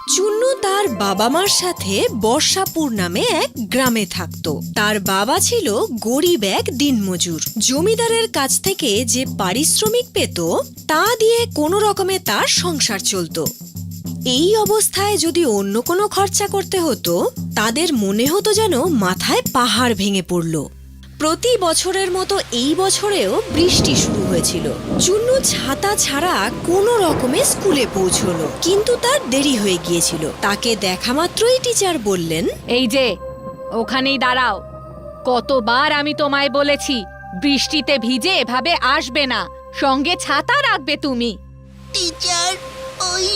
চুন্নু তার বাবা মার সাথে বর্ষাপুর নামে এক গ্রামে থাকতো। তার বাবা ছিল গরিব এক দিনমজুর। জমিদারের কাছ থেকে যে পারিশ্রমিক পেত তা দিয়ে কোনো রকমে তার সংসার চলত। এই অবস্থায় যদি অন্য কোনো খরচা করতে হতো তাদের মনে হতো যেন মাথায় পাহাড় ভেঙে পড়ল। প্রতি বছরের মতো এই বছরেও বৃষ্টি শুরু হয়েছিল। চুন্নু ছাতা ছাড়া কোনো রকমে স্কুলে পৌঁছলো, কিন্তু তার দেরি হয়ে গিয়েছিল। তাকে দেখা মাত্রই টিচার বললেন, এই যে ওখানেই দাঁড়াও। কতবার আমি তোমায় বলেছি বৃষ্টিতে ভিজে এভাবে আসবে না, সঙ্গে ছাতা রাখবে তুমি। টিচার, ওই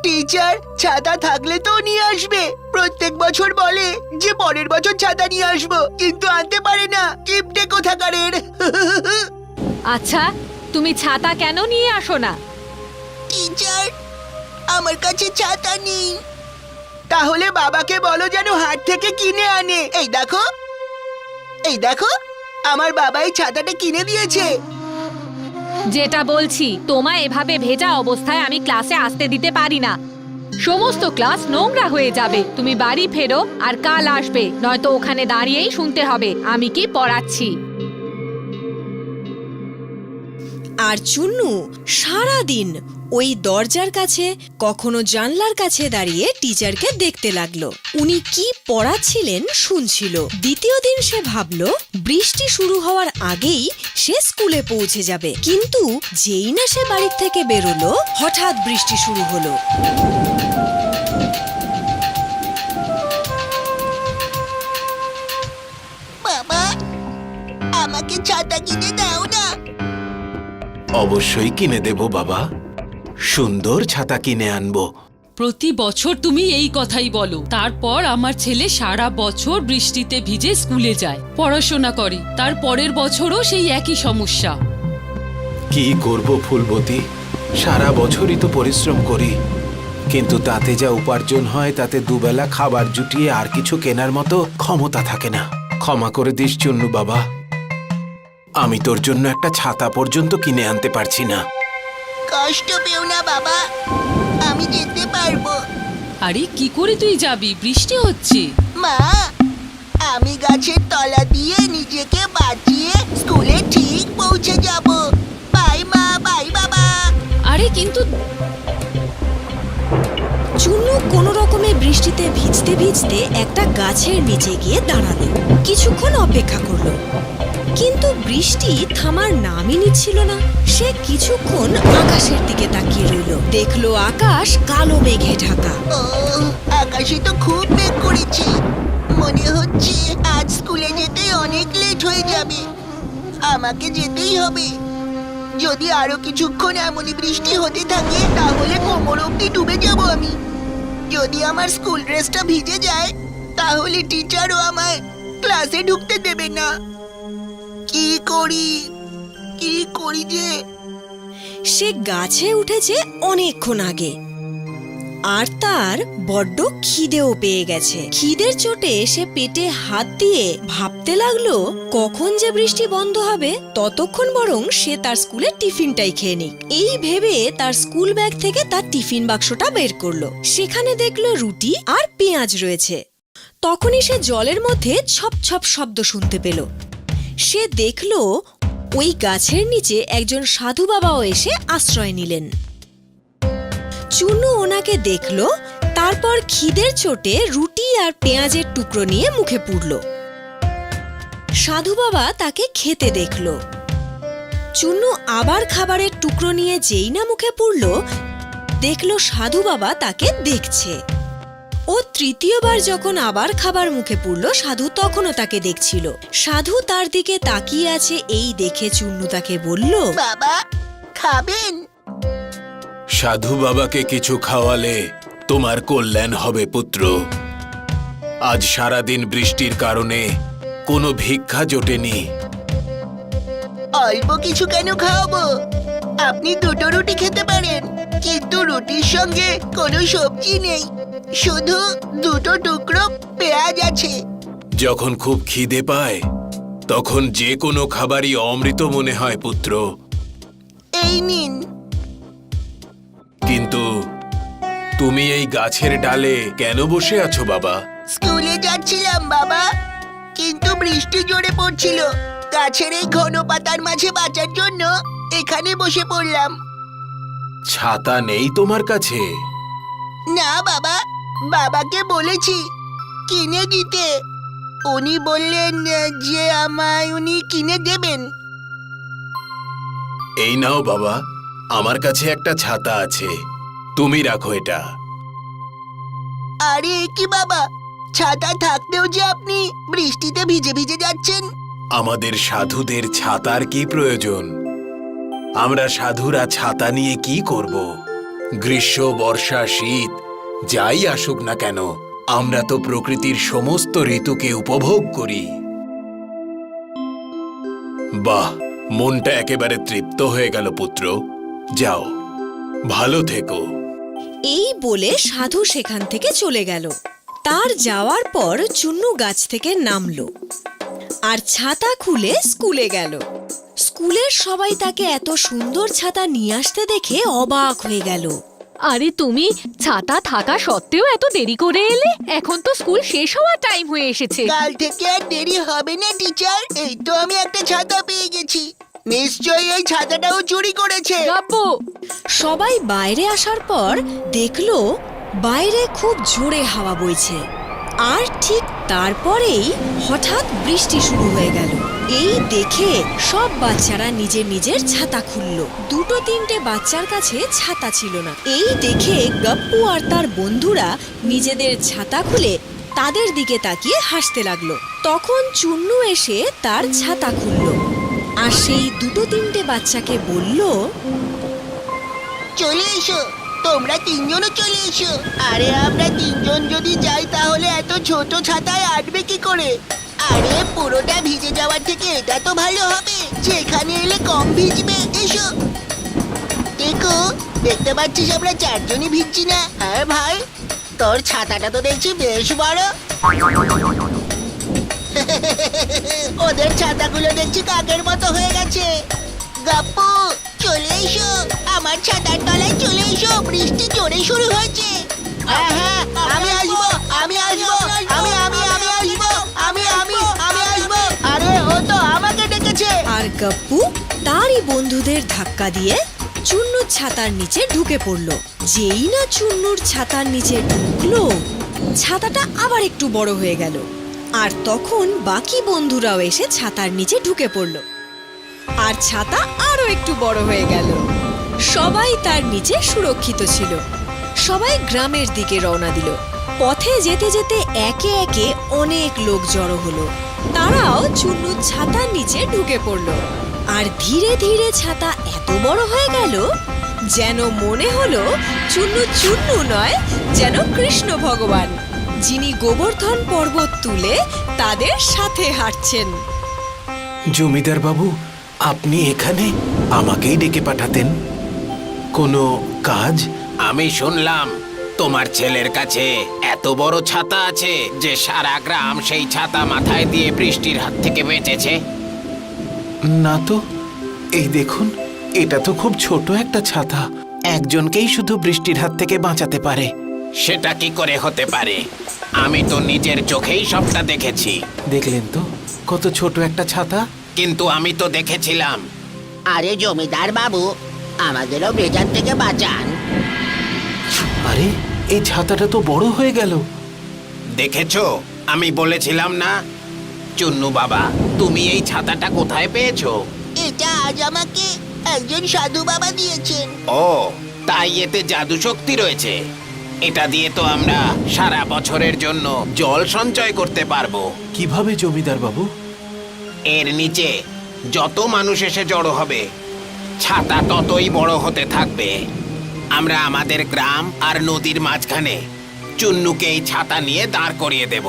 টিচার ছাতা থাকলে তো নিয়ে আসবে। প্রত্যেক বছর বলে যে পরের বছর ছাতা নিয়ে আসবো, কিন্তু আনতে পারে না। কিপটে কোথাকারের। আচ্ছা, তুমি ছাতা কেন নিয়ে আসো না? টিচার, আমার কাছে ছাতা নেই। তাহলে বাবাকে বলো যেন হাট থেকে কিনে আনে। এই দেখো, এই দেখো, আমার বাবা এই ছাতাটা কিনে দিয়েছে। যেটা বলছি, তোমায় এভাবে ভেজা অবস্থায় আমি ক্লাসে আসতে দিতে পারি না। সমস্ত ক্লাস নোংরা হয়ে যাবে। তুমি বাড়ি ফেরো আর কাল আসবে, নয়তো ওখানে দাঁড়িয়েই শুনতে হবে আমি কি পড়াচ্ছি। আর চুন্নু সারাদিন ওই দরজার কাছে, কখনো জানলার কাছে দাঁড়িয়ে টিচারকে দেখতে লাগলো। উনি কি পড়াচ্ছিলেন শুনছিল। দ্বিতীয় দিন সে ভাবলো বৃষ্টি শুরু হওয়ার আগেই সে স্কুলে পৌঁছে যাবে, কিন্তু যেই না সে বাড়ির থেকে বেরোলো হঠাৎ বৃষ্টি শুরু হলো। বাবা, আমাকে ছাতা কিনে দাও না। অবশ্যই কিনে দেব বাবা, সুন্দর ছাতা কিনে আনবো। প্রতি বছর তুমি এই কথাই বলো। তারপর আমার ছেলে সারা বছর বৃষ্টিতে ভিজে স্কুলে যায়, পড়াশোনা করে, তার পরের বছরও সেই একই সমস্যা। কি করব ফুলবতী, সারা বছরই তো পরিশ্রম করি, কিন্তু তাতে যা উপার্জন হয় তাতে দুবেলা খাবার জুটিয়ে আর কিছু কেনার মতো ক্ষমতা থাকে না। ক্ষমা করে দিস চুন্নু বাবা, আমি তোর জন্য একটা ছাতা পর্যন্ত কিনে আনতে পারছি না। কষ্ট পেও না বাবা, আমি যেতে পারবো। আরে কি করে তুই যাবি? বৃষ্টি হচ্ছে। মা, আমি গাছের তলা দিয়ে নিজেকে বাঁচিয়ে স্কুলে ঠিক পৌঁছে যাব। বাই মা, বাই বাবা। আরে কিন্তু চুন্নু কোনো রকমে বৃষ্টিতে ভিজতে ভিজতে একটা গাছের নিচে গিয়ে দাঁড়ালো। কিছুক্ষণ অপেক্ষা করলো, কিন্তু বৃষ্টি থামার নামই নিচ্ছিল না। সে কিছুক্ষণ আকাশের দিকে তাকিয়ে রইল। দেখলো আকাশ কালো মেঘে ঢাকা। ও, আকাশে তো খুব মেঘ করেছে। মনে হচ্ছে আজ স্কুলে যেতে অনেক লেট হয়ে যাবে। আমাকে যেতেই হবে। যদি আরো কিছুক্ষণ এমনই বৃষ্টি হতে থাকে তাহলে কোমর অবধি ডুবে যাব আমি। যদি আমার স্কুল ড্রেসটা ভিজে যায় তাহলে টিচারও আমায় ক্লাসে ঢুকতে দেবে না। কি করি, কি করি যে? সে গাছে উঠেছে অনেকক্ষণ আগে, আর তার বড্ড খিদেও পেয়ে গেছে। খিদের চোটে সে পেটে হাত দিয়ে ভাবতে লাগলো কখন যে বৃষ্টি বন্ধ হবে, ততক্ষণ বরং সে তার স্কুলের টিফিনটাই খেয়ে নিক। এই ভেবে তার স্কুল ব্যাগ থেকে তার টিফিন বাক্সটা বের করলো। সেখানে দেখলো রুটি আর পেঁয়াজ রয়েছে। তখনই সে জলের মধ্যে ছপ ছপ শব্দ শুনতে পেল। সে দেখলো ওই গাছের নিচে একজন সাধু বাবাও এসে আশ্রয় নিলেন। চুন্নু ওনাকে দেখল, তারপর খিদের চোটে রুটি আর পেঁয়াজের টুকরো নিয়ে মুখে পুরল। সাধু বাবা তাকে খেতে দেখল। চুন্নু আবার খাবারের টুকরো নিয়ে যেই না মুখে পুরল, দেখল সাধু বাবা তাকে দেখছে। ও তৃতীয়বার যখন আবার খাবার মুখে পুরল, সাধু তখনও তাকে দেখছিল। সাধু তার দিকে তাকিয়ে আছে এই দেখে চুন্নু তাকে বলল, বাবা, খাবেন? সাধু বাবাকে কিছু খাওয়ালে তোমার কল্যাণ হবে পুত্র। আজ সারাদিন বৃষ্টির কারণে কোনো ভিক্ষা জোটেনি। অল্প কিছু কেন খাওয়াবো? আপনি দুটো রুটি খেতে পারেন, কিন্তু রুটির সঙ্গে কোনো সবজি নেই, শুধু দুটো টুকরো পেঁয়াজ আছে। যখন খুব খিদে পায় তখন যে কোনো খাবারই অমৃত মনে হয় পুত্র। এই নিন। কিন্তু তুমি এই গাছের ডালে কেন বসে আছো বাবা? স্কুলে যাচ্ছিলাম বাবা, কিন্তু বৃষ্টি জোরে পড়ছিল। গাছের এই ঘন পাতার মাঝে বাঁচার জন্য এখানে বসে পড়লাম। ছাতা নেই তোমার কাছে? না বাবা, বাবাকে বলেছি কিনে দিতে। উনি বললেন যে আমায় উনি কিনে দেবেন। এই নাও বাবা, আমার কাছে একটা ছাতা আছে, তুমি রাখো এটা। আরে এ কি বাবা, ছাতা থাকতেও যে আপনি বৃষ্টিতে ভিজে ভিজে যাচ্ছেন। আমাদের সাধুদের ছাতার কি প্রয়োজন? আমরা সাধুরা ছাতা নিয়ে কি করব? গ্রীষ্ম, বর্ষা, শীত যাই আসুক না কেন, আমরা তো প্রকৃতির সমস্ত ঋতুকে উপভোগ করি। বাহ, মনটা একেবারে তৃপ্ত হয়ে গেল পুত্র। যাও, ভালো থেকো। এই বলে সাধু সেখান থেকে চলে গেল। তার যাওয়ার পর চুন্নু গাছ থেকে নামলো আর ছাতা খুলে স্কুলে গেল। স্কুলের সবাই তাকে এত সুন্দর ছাতা নিয়ে আসতে দেখে অবাক হয়ে গেল। আরে তুমি ছাতা থাকা সত্ত্বেও এত দেরি করে এলে? এখন তো স্কুল শেষ হওয়ার টাইম হয়ে এসেছে। কাল থেকে আর দেরি হবে না টিচার। এই তো আমি একটা ছাতা পেয়ে গেছি। নিশ্চয়ই এই ছাতাটাও চুরি করেছে। গাব্বু, সবাই বাইরে আসার পর দেখলো বাইরে খুব জোরে হাওয়া বইছে। আর ঠিক তারপরেই হঠাৎ বৃষ্টি শুরু হয়ে গেল। এই দেখে সব বাচ্চারা নিজের নিজের ছাতা খুলল। দুটো তিনটে বাচ্চার কাছে ছাতা ছিল না। এই দেখে গপ্পু আর তার বন্ধুরা নিজেদের ছাতা খুলে তাদের দিকে তাকিয়ে হাসতে লাগলো। তখন চুন্নু এসে তার ছাতা খুলল আর সেই দুটো তিনটে বাচ্চাকে বলল, চলে এসো, তোমরা তিনজনও চলে এসো। আরে আমরা তিনজন যদি যাই তাহলে এত ছোট ছাতায় আটবে কি করে? আরে পুরোটা ভিজে যাওয়ার থেকে এটা তো ভালো হবে যে এখানে এলে কম ভিজবে। এসো। দেখো, দেখতে পাচ্ছিস আমরা চারজনই ভিজছি না? হ্যাঁ ভাই, তোর ছাতাটা তো দেখছি বেশ বড়। ওদের ছাতাগুলো দেখছি কাকের মতো হয়ে গেছে। গাপ্পু, চলে এসো, আমার ছাতার তলায় চলে এসো, বৃষ্টি জোরে শুরু হয়েছে। হ্যাঁ হ্যাঁ, আমি আসবো, আমি আসবো, আমি আমি আমি আসবো, আমি আমি আমি আসবো। আরে ও তো আমাকে ডেকেছে। আর গপ্পু তারই বন্ধুদের ধাক্কা দিয়ে চুন্নুর ছাতার নিচে ঢুকে পড়ল। যেই না চুন্নুর ছাতার নিচে ঢুকলো, ছাতাটা আবার একটু বড় হয়ে গেল। আর তখন বাকি বন্ধুরাও এসে ছাতার নিচে ঢুকে পড়ল আর ছাতা আরো একটু বড় হয়ে গেল। সবাই তার নিচে সুরক্ষিত ছিল। সবাই গ্রামের দিকে রওনা দিল। পথে যেতে যেতে একে একে অনেক লোক জড়ো হলো। তারাও চুন্নুর ছাতার নিচে ঢুকে পড়ল। আর ধীরে ধীরে ছাতা এত বড় হয়ে গেল যেন মনে হলো চুন্নু চুন্নু নয়, যেন কৃষ্ণ ভগবান, যিনি গোবর্ধন পর্বত তুলে তাদের সাথে হাঁটছেন। জমিদার বাবু, আপনি এখানে আমাকেই ডেকে পাঠাতেন? কোনো কাজ? আমি শুনলাম তোমার ছেলের কাছে এত বড় ছাতা আছে যে সারা গ্রাম সেই ছাতা মাথায় দিয়ে বৃষ্টির হাত থেকে বেঁচেছে। না তো, এই দেখুন, এটা তো খুব ছোট একটা ছাতা। একজনকেই শুধু বৃষ্টির হাত থেকে বাঁচাতে পারে। সেটা কি করে হতে পারে? আমি তো নিজের চোখেই সবটা দেখেছি। দেখলেন তো কত ছোট একটা ছাতা? কিন্তু আমি তো দেখেছিলাম। আরে জমিদার বাবু, আমাদেরও বেজার থেকে বাঁচান। আরে, এই ছাতাটা তো বড় হয়ে গেল। দেখেছো, আমি বলেছিলাম না? চুন্নু বাবা, তুমি এই ছাতাটা কোথায় পেয়েছো? এটা আজ আমাকে একজন সাধু বাবা দিয়েছেন। ও, তাই এতে জাদু শক্তি রয়েছে। এটা দিয়ে তো আমরা সারা বছরের জন্য জল সঞ্চয় করতে পারবো। কিভাবে জমিদার বাবু? এর নিচে যত মানুষ এসে জড়ো হবে, ছাতা ততই বড় হতে থাকবে। আমরা আমাদের গ্রাম আর নদীর মাঝখানে চুন্নুকে এই ছাতা নিয়ে দাঁড় করিয়ে দেব।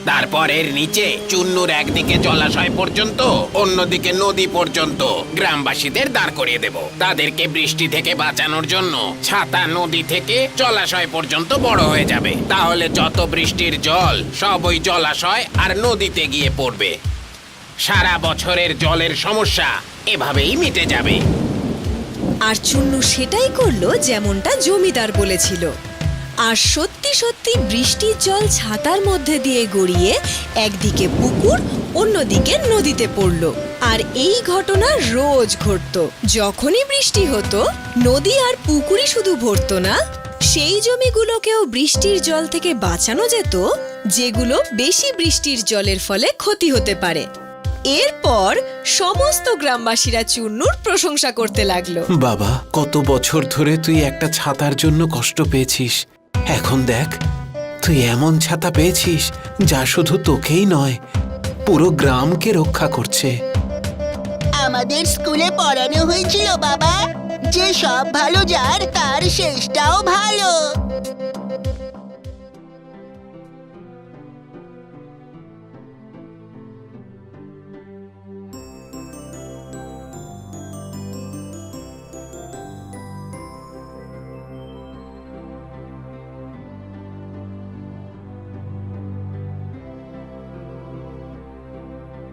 তারপর এর নিচে চুন্নুর একদিকে জলাশয় পর্যন্ত, অন্যদিকে নদী পর্যন্ত গ্রামবাসীদের দাঁড় করিয়ে দেব। তাদেরকে বৃষ্টি থেকে বাঁচানোর জন্য ছাতা নদী থেকে জলাশয় পর্যন্ত বড় হয়ে যাবে। তাহলে যত বৃষ্টির জল সব ওই জলাশয় আর নদীতে গিয়ে পড়বে। সারা বছরের জলের সমস্যা এভাবেই মিটে যাবে। আর চুন্নু সেটাই করলো যেমনটা জমিদার বলেছিল। আর সত্যি সত্যি বৃষ্টির জল ছাতার মধ্যে দিয়ে গড়িয়ে একদিকে পুকুর অন্যদিকে নদীতে পড়ল। আর এই ঘটনা রোজ ঘটতো। যখনই বৃষ্টি হতো নদী আর পুকুরই শুধু ভরতো না, সেই জমিগুলোকেও বৃষ্টির জল থেকে বাঁচানো যেত যেগুলো বেশি বৃষ্টির জলের ফলে ক্ষতি হতে পারে। এরপর সমস্ত গ্রামবাসীরা চুন্নুর প্রশংসা করতে লাগলো। বাবা, কত বছর ধরে তুই একটা ছাতার জন্য কষ্ট পেয়েছিস, এখন দেখ তুই এমন ছাতা পেয়েছিস যা শুধু তোকেই নয় পুরো গ্রামকে রক্ষা করছে। আমাদের স্কুলে পড়ানো হয়েছিল বাবা, যে সব ভালো যার তার শেষটাও ভালো।